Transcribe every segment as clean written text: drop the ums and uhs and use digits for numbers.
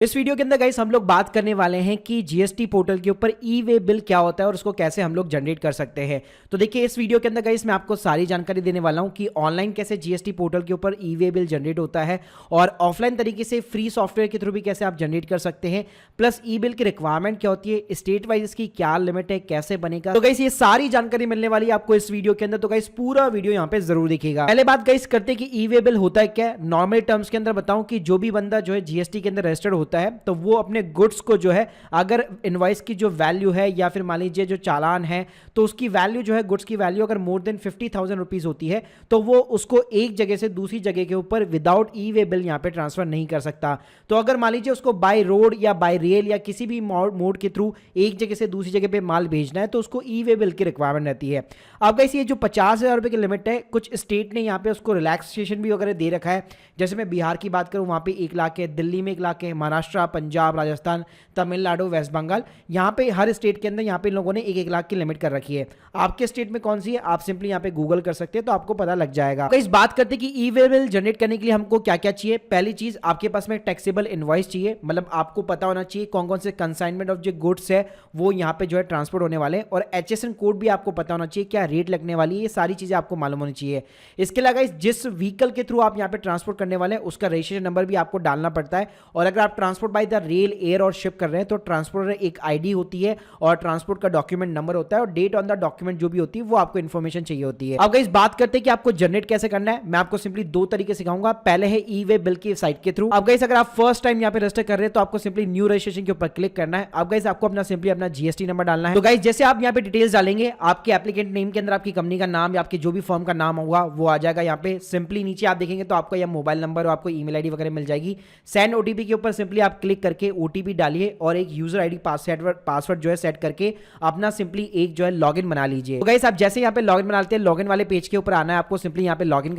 इस वीडियो के अंदर गाइस हम लोग बात करने वाले हैं कि जीएसटी पोर्टल के ऊपर ई वे बिल क्या होता है और उसको कैसे हम लोग जनरेट कर सकते हैं। तो देखिए इस वीडियो के अंदर गाइस मैं आपको सारी जानकारी देने वाला हूं कि ऑनलाइन कैसे जीएसटी पोर्टल के ऊपर ई वे बिल जनरेट होता है और ऑफलाइन तरीके से फ्री सॉफ्टवेयर के थ्रू भी कैसे आप जनरेट कर सकते हैं, प्लस ई बिल की रिक्वायरमेंट क्या होती है, स्टेट वाइज इसकी क्या लिमिट है, कैसे बनेगा। तो गाइस ये सारी जानकारी मिलने वाली है आपको इस वीडियो के अंदर, तो गाइस पूरा वीडियो यहाँ पे जरूर देखिएगा। पहले बात गाइस करते कि ई वे बिल होता है क्या। नॉर्मल टर्म्स के अंदर बताऊं कि जो भी बंदा जो है जीएसटी के अंदर रजिस्टर्ड होता है तो वो अपने गुड्स को जो है, अगर इनवॉइस की जो वैल्यू है या फिर मान लीजिए जो चालान है तो उसकी वैल्यू जो है, गुड्स की वैल्यू अगर मोर देन 50,000 रुपीज होती है तो वो उसको एक जगह से दूसरी जगह के ऊपर विदाउट ई वे बिल यहां पे ट्रांसफर नहीं कर सकता। तो अगर मान लीजिए उसको बाय रोड या बाय रेल या किसी भी मोड के थ्रू एक जगह से दूसरी जगह पे माल भेजना है तो उसको ई वे बिल की रिक्वायरमेंट रहती है। अब गाइस ये जो 50,000 रुपए की लिमिट है, कुछ स्टेट ने यहाँ पे उसको रिलैक्सेशन भी वगैरह दे रखा है। जैसे मैं बिहार की बात करूं वहां पे 1 लाख है, दिल्ली में 1 लाख है, महाराष्ट्र, पंजाब, राजस्थान, तमिलनाडु, वेस्ट बंगाल, यहाँ पे हर स्टेट के अंदर यहाँ पे इन लोगों ने 1-1 लाख की लिमिट कर रखी है। आपके स्टेट में कौन सी है आप सिंपली यहाँ पे गूगल कर सकते हैं तो आपको पता लग जाएगा। तो इस बात करते हैं कि ई वे बिल जनरेट करने के लिए हमको क्या क्या चाहिए। पहली चीज आपके पास में टैक्सेबल इनवॉइस चाहिए, मतलब आपको पता होना चाहिए कौन कौन से कंसाइनमेंट ऑफ जो गुड्स है वो यहाँ पे जो है ट्रांसपोर्ट होने वाले, और एचएसएन कोड भी आपको पता होना चाहिए, क्या रेट लगने वाली है, ये सारी चीजें आपको मालूम होनी चाहिए। इसके अलावा जिस व्हीकल के थ्रू आप यहाँ पे ट्रांसपोर्ट करने वाले हैं उसका रजिस्ट्रेशन नंबर भी आपको डालना पड़ता है, और अगर आप transport by the rail, air और शिप कर रहे हैं तो ट्रांसपोर्टर एक आईडी होती है और ट्रांसपोर्ट का डॉक्यूमेंट नंबर होता है और डेट ऑन द डॉक्यूमेंट जो भी होती है वो आपको इन्फॉर्मेशन चाहिए होती है। अब गाइस बात करते हैं कि आपको जनरेट कैसे करना है। मैं आपको सिंपली 2 तरीके सिखाऊंगा। पहले है ई वे बिल की साइट के थ्रू। अब गाइस अगर आप फर्स्ट टाइम यहाँ पे रजिस्टर कर रहे हैं तो आपको सिंपली न्यू रजिस्ट्रेशन के ऊपर क्लिक करना है। अब गाइस आपको अपना सिंपली अपना जीएसटी नंबर डालना है। तो गाइस जैसे आप यहाँ पे डिटेल्स डालेंगे, आपके एप्लीकेंट नेम के अंदर आपकी कंपनी का नाम या आपके जो भी फर्म का नाम होगा वो आ जाएगा। यहाँ पे सिंपली नीचे आप देखेंगे तो आपको यह मोबाइल नंबर और आपको ईमेल आईडी वगैरह मिल जाएगी। सेंड ओटीपी के ऊपर सिंपली आप क्लिक करके ओटीपी डालिए और एक यूजर आईडी पासवर्ड जो है सेट करके अपना सिंपली एक जो है लॉगिन बना लीजिए। तो गाइस आप जैसे यहाँ पे लॉगिन बनाते हैं, लॉगिन वाले पेज के ऊपर आना है, आपको सिंपली यहाँ पे लॉगिन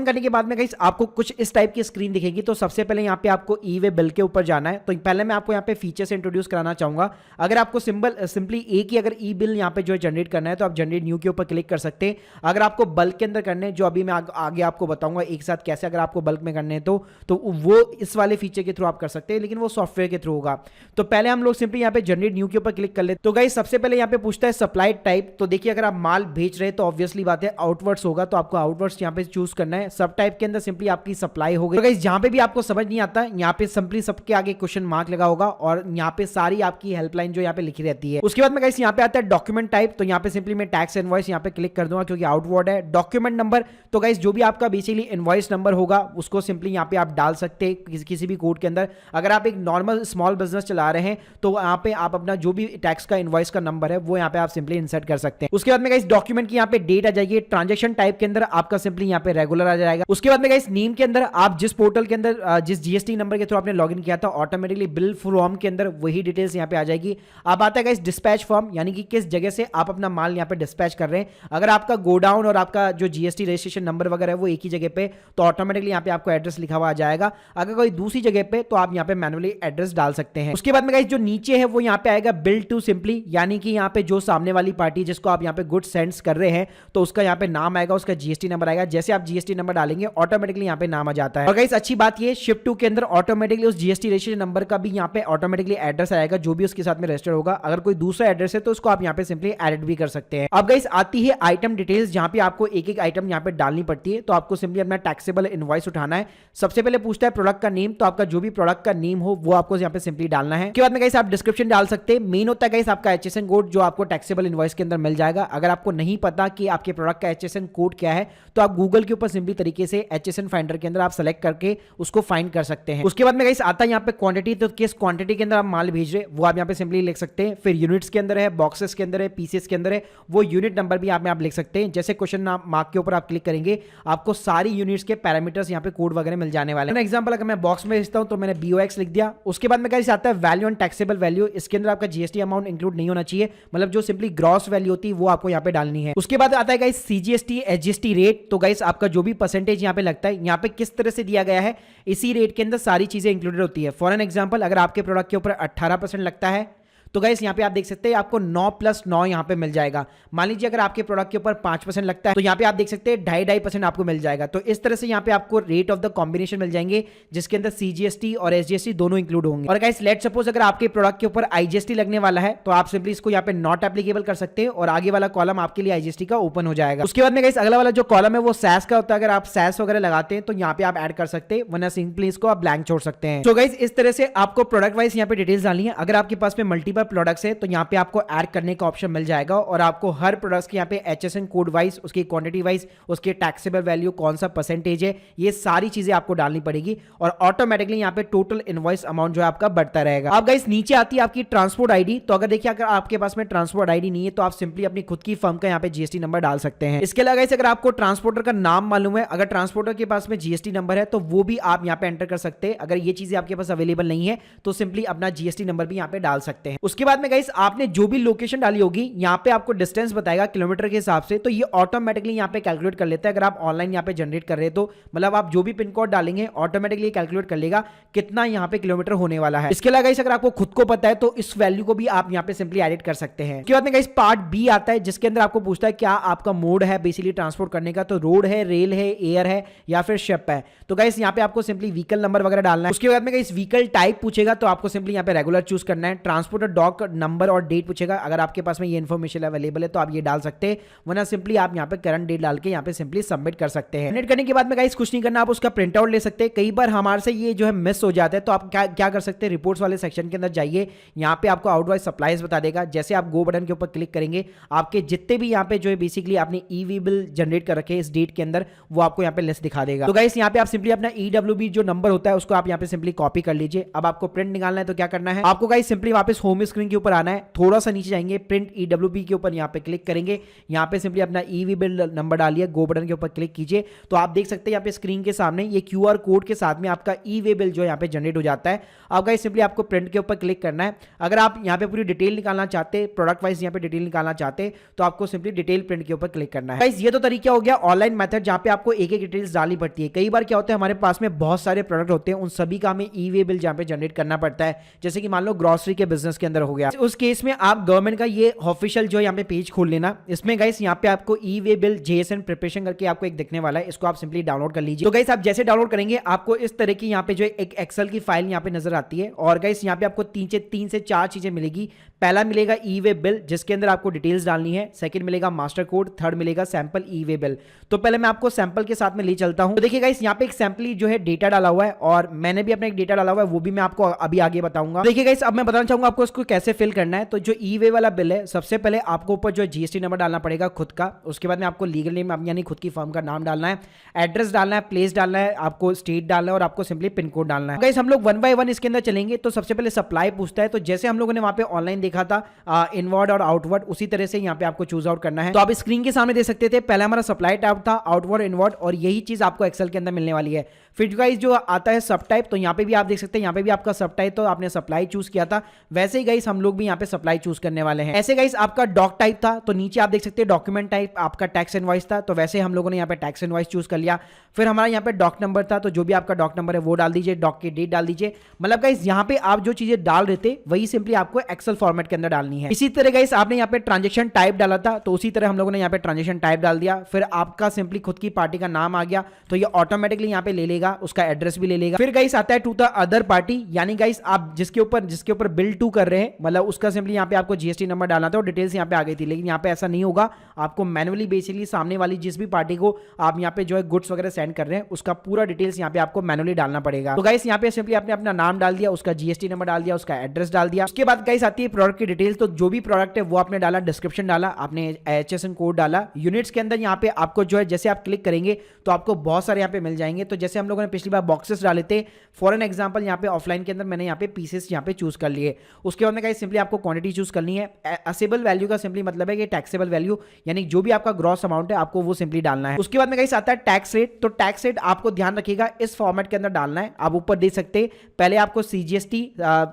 करने के बाद में गाइस आपको कुछ इस टाइप की स्क्रीन दिखेगी। तो सबसे पहले यहाँ पे आपको ई वे बिल के ऊपर जाना है। तो पहले मैं आपको यहाँ पे फीचर से इंट्रोड्यूस कराना चाहूंगा। अगर आपको सिंपली एक ही अगर ई बिल यहाँ पे जो है जनरेट करना है तो आप जनरेट न्यू के ऊपर क्लिक कर सकते हैं। अगर आपको बल्क के अंदर करने, जो अभी मैं आगे आपको बताऊंगा एक साथ कैसे, अगर आपको बल्क में करने हैं तो वो इस वाले फीचर के थ्रू आप कर सकते हैं, लेकिन वो सॉफ्टवेयर के थ्रू होगा। तो पहले हम लोग सिंपली यहाँ पे जनरेट न्यू के ऊपर क्लिक कर लेते। तो गाइस सबसे पहले यहाँ पे पूछता है सप्लाई टाइप। तो देखिए अगर आप माल भेज रहे हैं तो ऑब्वियसली बात है आउटवर्ड्स होगा, तो आपको आउटवर्ड्स यहाँ पे चूज करना है। सब टाइप के अंदर सिंपली आपकी सप्लाई हो गई। तो गाइस जहां पे भी आपको समझ नहीं आता यहाँ पे सिंपली सबके आगे क्वेश्चन मार्क लगा होगा और यहाँ पे सारी आपकी हेल्पलाइन जो यहाँ पे लिखी रहती है। उसके बाद में गाइस यहाँ पे आता है डॉक्यूमेंट टाइप। तो यहाँ पे सिंपली मैं टैक्स इनवॉइस यहाँ पे क्लिक कर दूंगा क्योंकि आउटवर्ड है। डॉक्यूमेंट नंबर, तो गाइस जो भी आपका बेसिकली इनवॉइस नंबर होगा उसको सिंपली यहाँ पे आप डाल सकते हैं किसी भी कोड के अंदर। अगर आप एक नॉर्मल स्मॉल बिजनेस चला रहे हैं तो यहाँ पे आप अपना जो भी टैक्स का इनवॉइस का नंबर है वो यहाँ पे आप सिंपली इंसर्ट कर सकते हैं। उसके बाद में गाइस डॉक्यूमेंट की यहाँ पे डेट आ जाएगी। ट्रांजैक्शन टाइप के अंदर आपका सिंपली यहाँ पे रेगुलर आ जाएगा। उसके बाद में गाइस नेम के अंदर आप जिस पोर्टल के अंदर जिस जीएसटी नंबर के थ्रू आपने लॉगिन किया था ऑटोमेटिकली बिल फॉर्म के अंदर वही डिटेल्स यहाँ पे आ जाएगी। अब आता है गाइस डिस्पैच फॉर्म, यानी कि किस जगह से आप अपना माल यहाँ पे डिस्पैच कर रहे हैं। अगर आपका गोडाउन और आपका जो जीएसटी रजिस्ट्रेशन नंबर वगैरह है वो एक ही जगह पे, तो ऑटोमेटिकली यहाँ पे आपको एड्रेस लिखा हुआ आ जाएगा। अगर कोई दूसरी जगह पे तो आप यहाँ पे मैनुअली एड्रेस डाल सकते हैं। उसके बाद में गाइस जो नीचे है वो यहाँ पे आएगा बिल टू सिंपली, यानी कि यहाँ पे जो सामने वाली पार्टी जिसको आप यहाँ पे गुड सेंड्स कर रहे हैं तो उसका यहाँ पे नाम आएगा, उसका जीएसटी नंबर आएगा। जैसे आप जीएसटी नंबर डालेंगे ऑटोमेटिकली यहाँ पे नाम आ जाता है। और गाइस अच्छी बात ये शिफ्ट टू के अंदर ऑटोमेटिकली उस जीएसटी रजिस्ट्रेशन नंबर का भी यहाँ पे ऑटोमेटिकली एड्रेस आएगा जो भी उसके साथ में रजिस्टर होगा। अगर कोई दूसरा एड्रेस है तो उसको आप यहाँ पे सिंपली एडिट भी कर सकते हैं। अब गाइस आती है आइटम डिटेल्स, जहां पे आपको एक एक आइटम यहाँ पे डालनी पड़ती है। तो आपको सिंपली अपना टैक्सेबल इनवॉइस उठाना है। सबसे पहले पूछता है प्रोडक्ट का नेम, तो आपका जो भी प्रोडक्ट का नेम हो वो आपको यहाँ पे सिंपली डालना है। उसके बाद में गाइस आप डिस्क्रिप्शन डाल सकते हैं। मेन होता है गाइस आपका एचएसएन कोड जो आपको टैक्सेबल इनवॉइस के अंदर मिल जाएगा। अगर आपको नहीं पता कि आपके प्रोडक्ट का एचएसएन कोड क्या है तो आप गूगल के ऊपर सिंपली तरीके से एचएसएन फाइंडर के अंदर आप सेलेक्ट करके उसको फाइंड कर सकते हैं। उसके बाद में गाइस आता है यहाँ पे क्वांटिटी, तो किस क्वांटिटी के अंदर आप माल भेज रहे वो आप यहाँ पे सिंपली लिख सकते हैं। फिर यूनिट्स के अंदर है, बॉक्सेस के अंदर है, पीसेस के अंदर है, वो यूनिट नंबर भी आप लिख सकते हैं। जैसे क्वेश्चन मार्क के ऊपर आप क्लिक करेंगे आपको सारी यूनिट्स के पैरामीटर्स यहाँ पे कोड वगैरह मिल जाने वाले हैं। एग्जांपल अगर मैं बॉक्स में भेजता हूं तो मैंने BOX लिख दिया। उसके बाद में गाइस आता है वैल्यू एंड टैक्सेबल वैल्यू। इसके अंदर आपका जीएसटी अमाउंट इंक्लूड नहीं होना चाहिए, मतलब जो सिंपली ग्रॉस वैल्यू होती है वो आपको यहाँ पे डालनी है। उसके बाद आता है गाइस सीजीएसटी एचजीएसटी रेट। तो गाइस आपका जो भी परसेंटेज यहाँ पे लगता है यहाँ पे किस तरह से दिया गया है, इसी रेट के अंदर सारी चीजें इंक्लूडेड होती है। फॉर एन एग्जांपल अगर आपके प्रोडक्ट के ऊपर 18% लगता है तो गाइस यहाँ पे आप देख सकते हैं आपको 9+9 यहाँ पे मिल जाएगा। मान लीजिए अगर आपके प्रोडक्ट के ऊपर 5% लगता है तो यहाँ पे आप देख सकते हैं 2.5% आपको मिल जाएगा। तो इस तरह से यहाँ पे आपको रेट ऑफ द कॉम्बिनेशन मिल जाएंगे जिसके अंदर CGST और SGST दोनों इंक्लूड होंगे। और गाइस लेट सपोज अगर आपके प्रोडक्ट के ऊपर IGST लगने वाला है तो आप सिंपली इसको यहाँ पे नॉट एप्लीकेबल कर सकते हैं और आगे वाला कॉलम आपके लिए IGST का ओपन हो जाएगा। उसके बाद में गाइस अगला वाला जो कॉलम है वो SAS का होता है। अगर आप SAS वगैरह लगाते हैं तो यहाँ पे आप ऐड कर सकते हैं, वरना सिंपली इसको आप ब्लैंक छोड़ सकते हैं। तो गाइस इस तरह से आपको प्रोडक्ट वाइज यहाँ पे डिटेल्स डालनी है। अगर आपके पास में मल्टीपल प्रोडक्ट्स है तो यहाँ पे आपको ऐड करने का ऑप्शन मिल जाएगा और आपको हर प्रोडक्ट्स के यहाँ पे HSN कोड वाइज, उसकी क्वांटिटी वाइज, उसके टैक्सेबल वैल्यू, कौन सा परसेंटेज है, ये सारी चीजें आपको डालनी पड़ेगी और ऑटोमेटिकली यहाँ पे टोटल इनवॉइस अमाउंट जो है आपका बढ़ता रहेगा। अब गाइस नीचे आती है आपकी ट्रांसपोर्ट आईडी। तो अगर देखिए अगर आपके पास में ट्रांसपोर्ट आईडी नहीं है तो आप सिंपली अपनी खुद की फर्म का यहाँ पे GST नंबर डाल सकते हैं। इसके अलावा गाइस अगर आपको ट्रांसपोर्टर का नाम मालूम है, अगर ट्रांसपोर्टर के पास में GST नंबर है तो वो भी आप यहाँ पे एंटर कर सकते हैं। अगर ये चीजें आपके पास अवेलेबल नहीं है तो सिंपली अपना GST नंबर भी यहाँ पे डाल सकते हैं। उसके बाद में गाइस आपने जो भी लोकेशन डाली होगी यहाँ पे आपको डिस्टेंस बताएगा किलोमीटर के हिसाब से, तो ये ऑटोमेटिकली यहाँ पे कैलकुलेट कर लेता है। अगर आप ऑनलाइन यहाँ पे जनरेट कर रहे हैं तो मतलब आप जो भी पिन कोड डालेंगे ऑटोमेटिकली कैलकुलेट कर लेगा कितना यहाँ पे किलोमीटर होने वाला है। इसके अलावा गाइस अगर आपको खुद को पता है तो इस वैल्यू को भी आप यहाँ पे सिंपली एडिट कर सकते हैं। उसके बाद में गाइस पार्ट बी आता है जिसके अंदर आपको पूछता है क्या आपका मोड है बेसिकली ट्रांसपोर्ट करने का, तो रोड है, रेल है, एयर है या फिर शिप है। तो गाइस यहाँ पे आपको सिंपली व्हीकल नंबर वगैरह डालना है। उसके बाद में गाइस व्हीकल टाइप पूछेगा तो आपको सिंपली यहाँ पे रेगुलर चूज करना है। ट्रांसपोर्टर डॉक नंबर और डेट पूछेगा, अगर आपके पास में ये इन्फॉर्मेशन अवेलेबल है तो आप ये डाल सकते हैं, वरना सिंपली आप यहाँ पे करंट डेट डाल के यहाँ पे सिंपली सबमिट कर सकते हैं। सबमिट करने के बाद में गाइस कुछ नहीं करना, आप उसका प्रिंट आउट ले सकते हैं। कई बार हमारे से ये जो है मिस हो जाता है तो आप क्या कर सकते हैं, रिपोर्ट्स वाले सेक्शन के अंदर जाइए, यहाँ पे आपको आउटवाइज सप्लाईज बता देगा। जैसे आप गो बटन के ऊपर क्लिक करेंगे आपके जितने भी यहाँ पे जो है बेसिकली आपने ईवी बिल जनरेट कर रखे इस डेट के अंदर वो आपको यहाँ पे लिस्ट दिखा देगा। तो गाइस यहाँ पे आप सिंपली अपना EWB जो नंबर होता है उसको आप यहाँ पे सिंपली कॉपी कर लीजिए। अब आपको प्रिंट निकालना है तो क्या करना है, आपको गाइस सिंपली वापस होम स्क्रीन के ऊपर आना है, थोड़ा सा नीचे जाएंगे, प्रिंट EWB के ऊपर यहाँ पे क्लिक करेंगे, यहाँ पे सिंपली अपना ईवी बिल नंबर डालिए, गो बटन के ऊपर क्लिक कीजिए तो आप देख सकते हैं यहाँ पे स्क्रीन के सामने ये QR कोड के साथ में आपका ईवी बिल जो यहाँ पे जनरेट हो जाता है। अब गाइस सिंपली आपको प्रिंट के ऊपर क्लिक करना है। अगर आप यहाँ पे पूरी डिटेल निकालना चाहते, प्रोडक्ट वाइज यहाँ पे डिटेल निकालना चाहते तो आपको सिंपली डिटेल प्रिंट के ऊपर क्लिक करना है। गाइस ये तो तरीका हो गया ऑनलाइन मेथड जहाँ पे आपको एक एक डिटेल्स डालनी पड़ती है। कई बार क्या होता है हमारे पास में बहुत सारे प्रोडक्ट होते हैं, उन सभी का हमें ई वे बिल जहाँ पे जनरेट करना पड़ता है। जैसे कि मान लो ग्रोसरी के बिजनेस के अंदर हो गया, उस केस में आप गवर्नमेंट का ये ऑफिशियल जो यहाँ पे पेज खोल लेना। इसमें गाइस यहाँ पे आपको ई वे बिल JSN प्रिपरेशन करके आपको एक दिखने वाला है, इसको आप सिंपली डाउनलोड कर लीजिए। तो गाइस आप जैसे डाउनलोड करेंगे आपको इस तरह की यहाँ पे जो एक एक्सेल की फाइल यहाँ पे नजर आती है और गाइस यहाँ पे आपको 3 से 4 चीजें मिलेगी। पहला मिलेगा ई वे बिल जिसके अंदर आपको डिटेल्स डालनी है, सेकंड मिलेगा मास्टर कोड, थर्ड मिलेगा सैंपल ई वे बिल। तो पहले मैं आपको सैंपल के साथ में ले चलता हूं। तो देखिए गाइस यहाँ पे एक सैंपल जो है डेटा डाला हुआ है और मैंने भी अपना एक डेटा डाला हुआ है, वो भी मैं आपको अभी आगे बताऊंगा। देखिए गाइस अब मैं बताना चाहूंगा आपको इसको कैसे फिल करना है। तो जो ई वे वाला बिल है सबसे पहले आपको ऊपर जो GST नंबर डालना पड़ेगा खुद का, उसके बाद में आपको लीगल नेम यानी खुद की फर्म का नाम डालना है, एड्रेस डालना है, प्लेस डालना है, आपको स्टेट डालना है और आपको सिंपली पिन कोड डालना है। गाइस हम लोग 1 बाय 1 इसके अंदर चलेंगे। तो सबसे पहले सप्लाई पूछता है, तो जैसे हम लोगों ने वहां पे ऑनलाइन देखा था इनवर्ड और आउटवर्ड, उसी तरह से यहाँ पे आपको चूज आउट करना है। तो आप स्क्रीन के सामने देख सकते थे पहले हमारा सप्लाई टाइप था, आउटवर्ड, इनवर्ड, और यही चीज आपको एक्सेल के अंदर मिलने वाली है। फिर गाइस जो आता है सब टाइप, तो यहाँ पे भी आप देख सकते हैं यहाँ पे भी आपका सब टाइप, तो आपने सप्लाई चूज किया था, वैसे ही गाइस हम लोग भी यहाँ पे सप्लाई चूज करने वाले हैं। ऐसे गाइस आपका डॉक टाइप था, तो नीचे आप देख सकते हैं डॉक्यूमेंट टाइप आपका टैक्स इनवॉइस था, तो वैसे हम लोगों ने यहाँ पे टैक्स इनवॉइस चूज कर लिया। फिर हमारा यहाँ पे डॉक नंबर था, तो जो भी आपका डॉक नंबर है वो डाल दीजिए, डॉक की डेट डाल दीजिए। मतलब गाइस यहाँ पे आप जो चीजें डाल रहे थे वही सिंपली आपको एक्सेल फॉर्मेट के अंदर डालनी है। इसी तरह गाइस आपने यहाँ पे ट्रांजेक्शन टाइप डाला था, तो उसी तरह हम लोगों ने यहाँ पे ट्रांजेक्शन टाइप डाल दिया। फिर आपका सिंपली खुद की पार्टी का नाम आ गया, तो ये ऑटोमेटिकली यहाँ पे ले लेगा, उसका एड्रेस भी ले लेगा। फिर गाइस आता है टू द अदर पार्टी, यानी गाइस आप जिसके ऊपर बिल टू कर रहे हैं, मतलब उसका सिंपली यहाँ पे आपको GST नंबर डालना था और डिटेल्स यहाँ पे आ गई थी। लेकिन यहाँ पे ऐसा नहीं होगा, आपको मैनुअली बेसिकली सामने वाली जिस भी पार्टी को आप यहाँ पे जो है गुड्स वगैरह सेंड कर रहे हैं उसका पूरा डिटेल्स यहाँ पे आपको मैनुअली डालना पड़ेगा। तो गाइस यहाँ पे सिंपली आपने अपना नाम डाल दिया, उसका GST नंबर डाल दिया, उसका एड्रेस डाल दिया। उसके बाद गाइस आती है प्रोडक्ट की डिटेल्स, तो जो भी प्रोडक्ट है वो आपने डाला, डिस्क्रिप्शन डाला, आपने HSN कोड डाला। यूनिट्स के अंदर यहाँ पे आपको जो है जैसे आप क्लिक करेंगे तो आपको बहुत सारे यहाँ पे मिल जाएंगे। तो जैसे हम लोगों ने पिछली बार बॉक्सेस डाले थे, फॉर एन एग्जांपल यहाँ पे ऑफलाइन के अंदर मैंने यहाँ पे पीसेस यहाँ पे चूज कर लिए। उसके बाद में गाइस सिंपली आपको क्वांटिटी चूज करनी है। असेबल वैल्यू का सिंपली मतलब है कि टैक्सेबल वैल्यू, यानी जो भी आपका ग्रॉस अमाउंट है आपको वो सिंपली डालना है। उसके बाद में गाइस आता है टैक्स रेट, तो टैक्स रेट आपको ध्यान रखिएगा इस फॉर्मेट के अंदर डालना है। आप ऊपर देख सकते हैं पहले आपको CGST,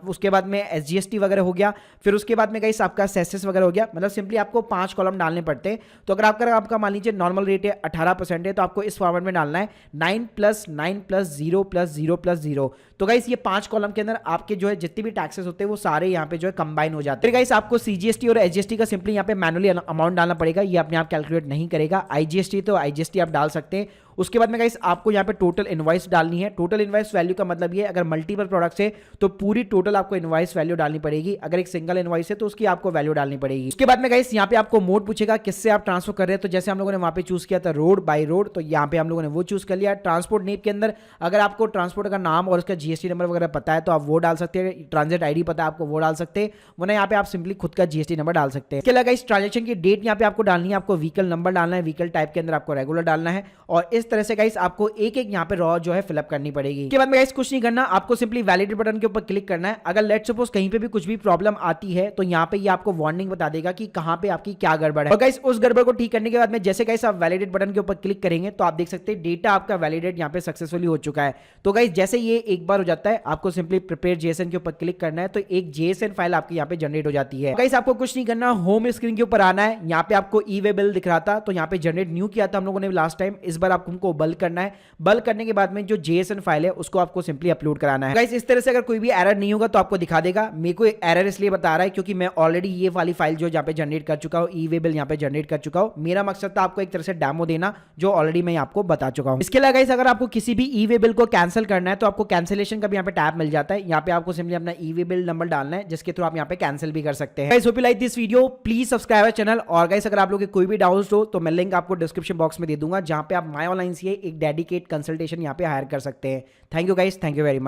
उसके बाद में SGST वगैरह हो गया, फिर उसके बाद में गाइस आपका सेसेस वगैरह हो गया। मतलब सिंपली आपको 5 कॉलम डालने पड़ते हैं। तो अगर आपका मान लीजिए नॉर्मल रेट है 18% है, तो आपको इस फॉर्मेट में डालना है 9 + 9 + 0 + 0 + 0। तो गाइस ये 5 कॉलम के अंदर आपके जो है जितने भी टैक्सेस होते हैं वो सारे यहाँ पे जो है कंबाइन हो जाते हैं। फिर गाइस आपको सीजीएसटी और एसजीएसटी का सिंपली यहाँ पे मैनुअली अमाउंट डालना पड़ेगा, ये अपने आप कैलकुलेट नहीं करेगा। आईजीएसटी तो आईजीएसटी आप डाल सकते हैं। उसके बाद में गाइस आपको यहाँ पे टोटल इनवॉइस डालनी है। टोटल इनवॉइस वैल्यू का मतलब ये अगर मल्टीपल प्रोडक्ट्स है तो पूरी टोटल आपको इनवॉइस वैल्यू डालनी पड़ेगी, अगर एक सिंगल इनवॉइस है तो उसकी आपको वैल्यू डालनी पड़ेगी। उसके बाद में गाइस यहाँ पे आपको मोड पूछेगा किससे आप ट्रांसफर कर रहे हैं, तो जैसे हम लोगों ने वहां पे चूज किया था रोड बाय रोड, तो यहाँ पे हम लोगों ने वो चूज कर लिया। ट्रांसपोर्ट नेम के अंदर अगर आपको ट्रांसपोर्ट का नाम और उसका जीएसटी नंबर वगैरह पता है तो आप वो डाल सकते हैं, ट्रांजिट आईडी पता है आपको वो डाल सकते हैं, वरना यहाँ पे आप सिंपली खुद का जीएसटी नंबर डाल सकते हैं। इसके अलावा इस ट्रांजेक्शन की डेट यहाँ पे आपको डालनी है, आपको व्हीकल नंबर डालना है, व्हीकल टाइप के अंदर आपको रेगुलर डालना है, और इस तरह से गाइस आपको एक एक यहाँ पे रॉ जो है फिलअप करनी पड़ेगी। इसके बाद में गाइस कुछ नहीं करना, आपको सिंपली वैलिडेट बटन के ऊपर क्लिक करना है। अगर लेट्स सपोज कहीं पे भी कुछ भी प्रॉब्लम आती है तो यहाँ पे ये आपको वार्निंग बता देगा कि कहाँ पे आपकी क्या गड़बड़ है। और गाइस उस गड़बड़ को ठीक करने के बाद में जैसे गाइस आप वैलिडेट बटन के ऊपर क्लिक करेंगे तो आप देख सकते हैं डेटा आपका वैलिडेट यहाँ पे सक्सेसफुली हो चुका है। तो गाइस जैसे ये एक बार हो जाता है आपको सिंपली प्रिपेयर जेएसएन के ऊपर क्लिक करना है, तो एक जेएसएन फाइल आपकी यहाँ पे जनरेट हो जाती है। गाइस आपको कुछ नहीं करना, होम स्क्रीन के ऊपर आना है, यहाँ पे आपको ई वे बिल दिख रहा था तो यहाँ पे जनरेट न्यू किया था हम लोगों ने लास्ट टाइम, इस बार आपको बल्क करना है। बल्क करने के बाद में जो जेएसएन फाइल है उसको आपको सिंपली अपलोड कराना है। गाइस इस तरह से अगर कोई भी एरर नहीं होगा तो आपको दिखा देगा। मेरे को एरर इसलिए बता रहा है क्योंकि मैं ऑलरेडी ये वाली फाइल जो यहाँ पे जनरेट कर चुका हूँ, ई वे बिल यहाँ पे जनरेट कर चुका हूँ। मेरा मकसद था आपको एक तरह से डेमो देना जो ऑलरेडी मैं आपको बता चुका हूँ। इसके अलावा गाइस अगर आपको किसी भी ई वे बिल को कैंसिल करना है तो आपको कैंसिलेशन का भी यहाँ पे टैब मिल जाता है। यहाँ पे आपको सिंपली अपना ई वे बिल नंबर डालना है जिसके थ्रू आप यहाँ पे कैंसिल भी कर सकते हैं। Guys hope you like this video, please subscribe channel. और गाइस अगर आप लोगों के कोई भी डाउट्स हो तो मैं लिंक आपको डिस्क्रिप्शन बॉक्स में दे दूंगा जहां पे आप माई ऑनलाइन से एक डेडिकेट कंसल्टेशन यहाँ पे हायर कर सकते हैं। Thank you guys, thank you very much.